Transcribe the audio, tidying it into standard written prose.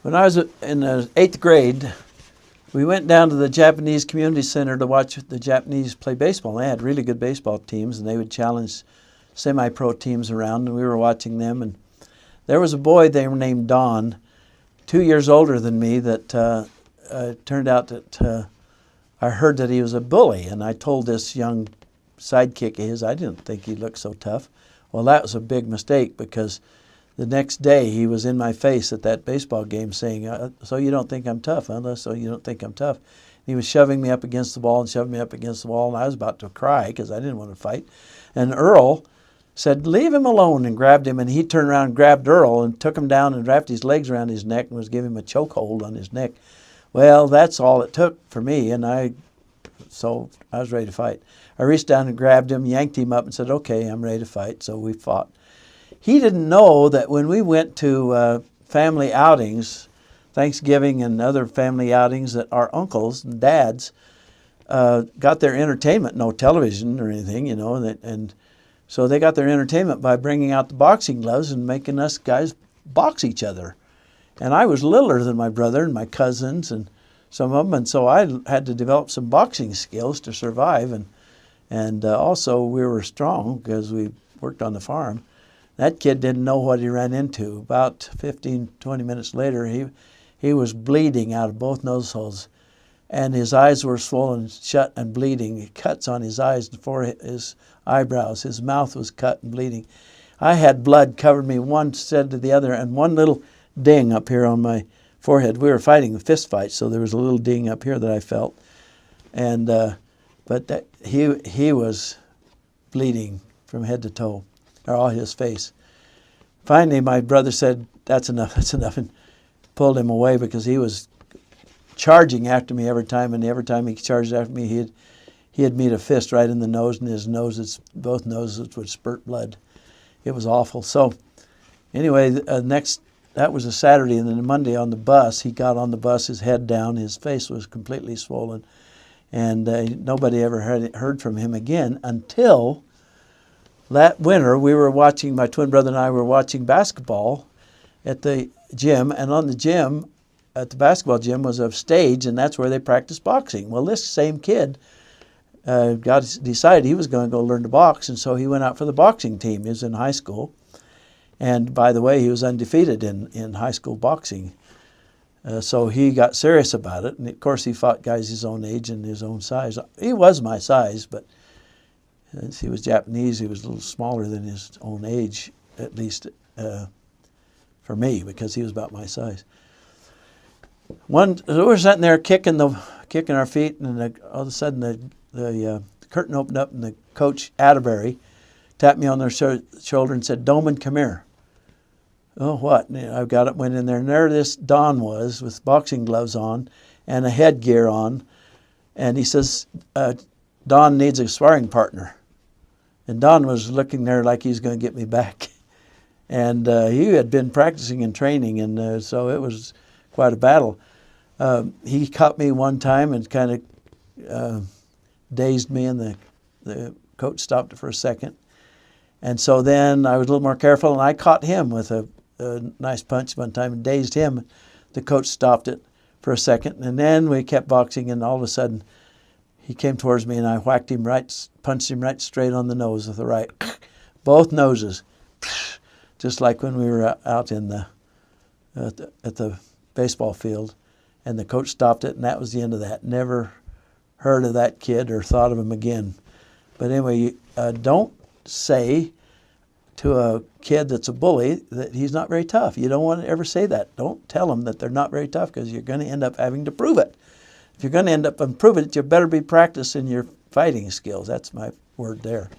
When I was in the 8th grade, we went down to the Japanese Community Center to watch the Japanese play baseball. They had really good baseball teams, and they would challenge semi-pro teams around, and we were watching them. And there was a boy there named Don, 2 years older than me, that turned out that I heard that he was a bully, and I told this young sidekick of his, I didn't think he looked so tough. Well, that was a big mistake, because the next day he was in my face at that baseball game saying, so you don't think I'm tough, huh? So you don't think I'm tough. And he was shoving me up against the wall and shoving me up against the wall, and I was about to cry because I didn't want to fight. And Earl said, leave him alone, and grabbed him, and he turned around and grabbed Earl and took him down and wrapped his legs around his neck and was giving him a chokehold on his neck. Well, that's all it took for me, and so I was ready to fight. I reached down and grabbed him, yanked him up, and said, okay, I'm ready to fight. So we fought. He didn't know that when we went to family outings, Thanksgiving and other family outings, that our uncles and dads got their entertainment, no television or anything, and so they got their entertainment by bringing out the boxing gloves and making us guys box each other. And I was littler than my brother and my cousins and some of them, and so I had to develop some boxing skills to survive, and also we were strong because we worked on the farm. That kid didn't know what he ran into. About 15, 20 minutes later, he was bleeding out of both nose holes, and his eyes were swollen shut and bleeding, cuts on his eyes and forehead, his eyebrows. His mouth was cut and bleeding. I had blood covered me one side to the other, and one little ding up here on my forehead. We were fighting a fist fight, so there was a little ding up here that I felt. And he was bleeding from head to toe, or all his face. Finally, my brother said, that's enough, and pulled him away because he was charging after me every time, and every time he charged after me, he'd meet a fist right in the nose, and his noses, both noses would spurt blood. It was awful. So anyway, that was a Saturday, and then Monday on the bus, he got on the bus, his head down, his face was completely swollen, and nobody ever heard from him again until that winter. We were watching, my twin brother and I were watching basketball at the gym, and on the gym, at the basketball gym, was a stage, and that's where they practiced boxing. Well, this same kid decided he was going to go learn to box, and so he went out for the boxing team. He was in high school. And by the way, he was undefeated in high school boxing. So he got serious about it. And of course, he fought guys his own age and his own size. He was my size, but since he was Japanese, he was a little smaller than his own age, at least for me, because he was about my size. So we were sitting there kicking our feet, and all of a sudden the curtain opened up, and the coach, Atterbury, tapped me on the shoulder and said, Doman, come here. Oh, what? And I went in there, and there this Don was with boxing gloves on and a headgear on. And he says, Don needs a sparring partner. And Don was looking there like he's going to get me back. And he had been practicing and training, and so it was quite a battle. He caught me one time and kind of dazed me, and the coach stopped it for a second. And so then I was a little more careful, and I caught him with a nice punch one time and dazed him. The coach stopped it for a second, and then we kept boxing, and all of a sudden he came towards me, and I punched him right straight on the nose with the right. Both noses, just like when we were out at the baseball field. And the coach stopped it, and that was the end of that. Never heard of that kid or thought of him again. But anyway, don't say to a kid that's a bully that he's not very tough. You don't want to ever say that. Don't tell them that they're not very tough, because you're going to end up having to prove it. If you're going to end up proving it, you better be practicing your fighting skills. That's my word there.